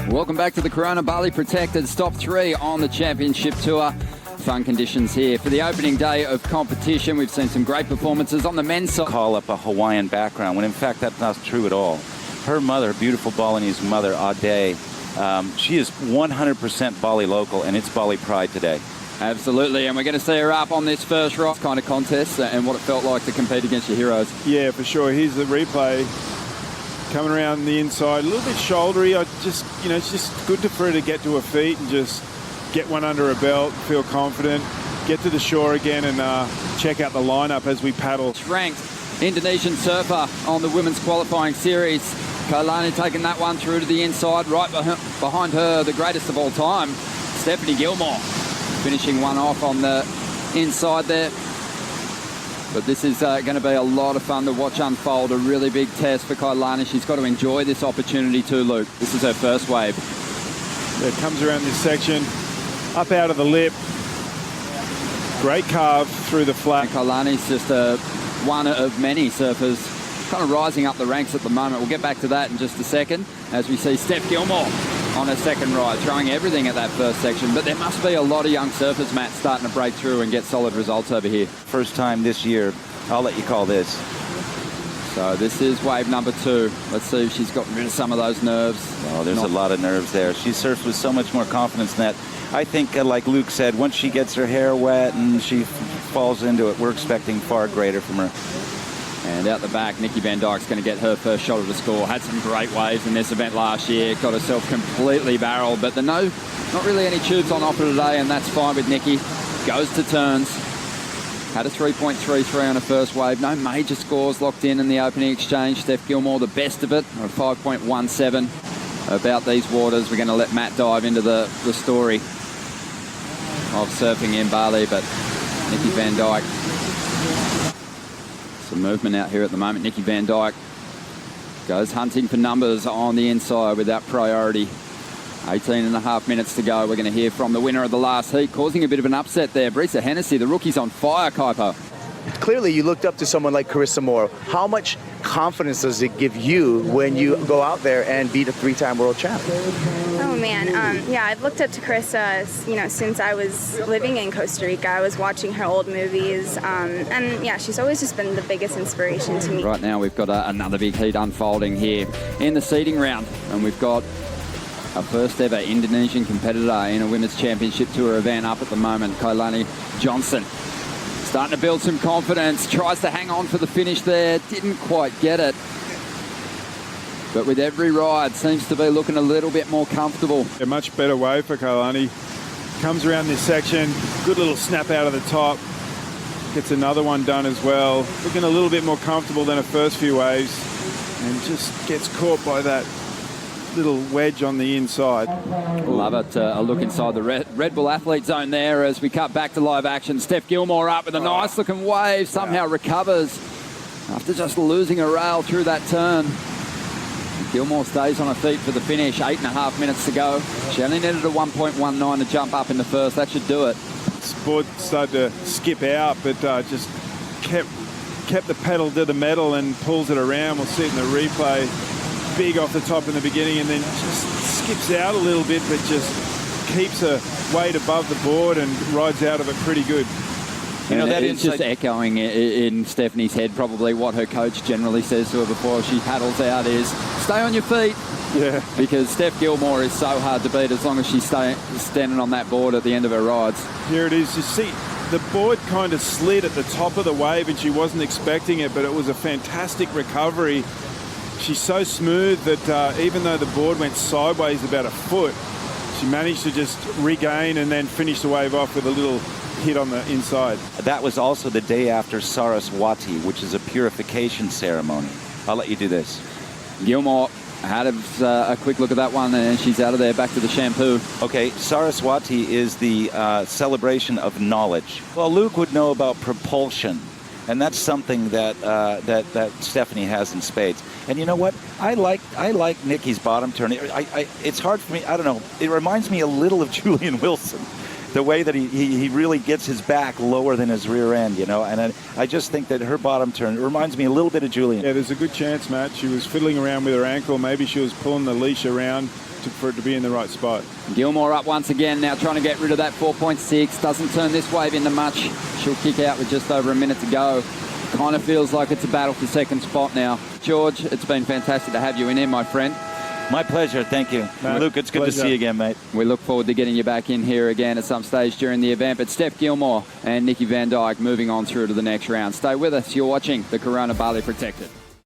Welcome back to the Corona Bali Protected Stop 3 on the Championship Tour. Fun conditions here for the opening day of competition. We've seen some great performances on the men's side. Call up a Hawaiian background, when in fact that's not true at all. Her mother, beautiful Balinese mother, Ade, she is 100% Bali local, and it's Bali pride today. Absolutely, and we're going to see her up on this first ride kind of contest and what it felt like to compete against your heroes. Yeah, for sure. Here's the replay. Coming around the inside, a little bit shouldery. It's just good for her to get to her feet and just get one under her belt, feel confident, get to the shore again and check out the lineup as we paddle. Ranked Indonesian surfer on the women's qualifying series. Kailani taking that one through to the inside. Right behind her, the greatest of all time, Stephanie Gilmore, finishing one off on the inside there. But this is going to be a lot of fun to watch unfold. A really big test for Kailani. She's got to enjoy this opportunity too, Luke. This is her first wave. Yeah, comes around this section, up out of the lip. Great carve through the flat. Kailani's just one of many surfers kind of rising up the ranks at the moment. We'll get back to that in just a second as we see Steph Gilmore on her second ride, throwing everything at that first section. But there must be a lot of young surfers, Matt, starting to break through and get solid results over here. First time this year, I'll let you call this. So this is wave number 2. Let's see if she's gotten rid of some of those nerves. Oh, there's a lot of nerves there. She surfs with so much more confidence than that. I think, like Luke said, once she gets her hair wet and she falls into it, we're expecting far greater from her. And out the back, Nikki Van Dijk's going to get her first shot of the score. Had some great waves in this event last year. Got herself completely barreled, but not really any tubes on offer today, and that's fine with Nikki. Goes to turns. Had a 3.33 on her first wave. No major scores locked in the opening exchange. Steph Gilmore, the best of it, a 5.17. About these waters, we're going to let Matt dive into the story of surfing in Bali, but Nikki Van Dijk. Some movement out here at the moment. Nikki Van Dijk goes hunting for numbers on the inside with that priority. 18.5 minutes to go. We're going to hear from the winner of the last heat, causing a bit of an upset there. Brisa Hennessy, the rookie's on fire, Kaipo. Clearly, you looked up to someone like Carissa Moore. How much confidence does it give you when you go out there and beat a 3-time world champ? Oh man, yeah, I've looked up to Carissa, since I was living in Costa Rica. I was watching her old movies, and yeah, she's always just been the biggest inspiration to me. Right now, we've got another big heat unfolding here in the seeding round, and we've got our first ever Indonesian competitor in a Women's Championship Tour event up at the moment, Kailani Johnson. Starting to build some confidence, tries to hang on for the finish there, didn't quite get it. But with every ride, seems to be looking a little bit more comfortable. A much better wave for Kailani. Comes around this section, good little snap out of the top. Gets another one done as well. Looking a little bit more comfortable than her first few waves. And just gets caught by that little wedge on the inside. Love it. A look inside the Red Bull athlete zone there as we cut back to live action. Steph Gilmore up with a nice looking wave, somehow recovers after just losing a rail through that turn. And Gilmore stays on her feet for the finish. 8.5 minutes to go. She only needed a 1.19 to jump up in the first. That should do it. Sport started to skip out, but just kept the pedal to the metal and pulls it around. We'll see it in the replay. Big off the top in the beginning and then just skips out a little bit, but just keeps her weight above the board and rides out of it pretty good. You know, that is just echoing in Stephanie's head probably what her coach generally says to her before she paddles out is, stay on your feet. Yeah. Because Steph Gilmore is so hard to beat as long as she's standing on that board at the end of her rides. Here it is. You see, the board kind of slid at the top of the wave and she wasn't expecting it, but it was a fantastic recovery. She's so smooth that even though the board went sideways about a foot, she managed to just regain and then finish the wave off with a little hit on the inside. That was also the day after Saraswati, which is a purification ceremony. I'll let you do this. Gilmore had a quick look at that one and she's out of there, back to the shampoo. Okay, Saraswati is the celebration of knowledge. Well, Luke would know about propulsion. And that's something that Stephanie has in spades. And you know what? I like Nikki's bottom turn. It's hard for me. I don't know. It reminds me a little of Julian Wilson, the way that he really gets his back lower than his rear end, you know. And I just think that her bottom turn reminds me a little bit of Julian. Yeah, there's a good chance, Matt. She was fiddling around with her ankle. Maybe she was pulling the leash around for it to be in the right spot. Gilmore up once again now, trying to get rid of that 4.6. Doesn't turn this wave into much. She'll kick out with just over a minute to go. Kind of feels like it's a battle for second spot now. George, it's been fantastic to have you in here, my friend. My pleasure. Thank you. Mate, Luke, it's good to see you again, mate. We look forward to getting you back in here again at some stage during the event. But Steph Gilmore and Nikki Van Dijk moving on through to the next round. Stay with us. You're watching the Corona Bali Protected.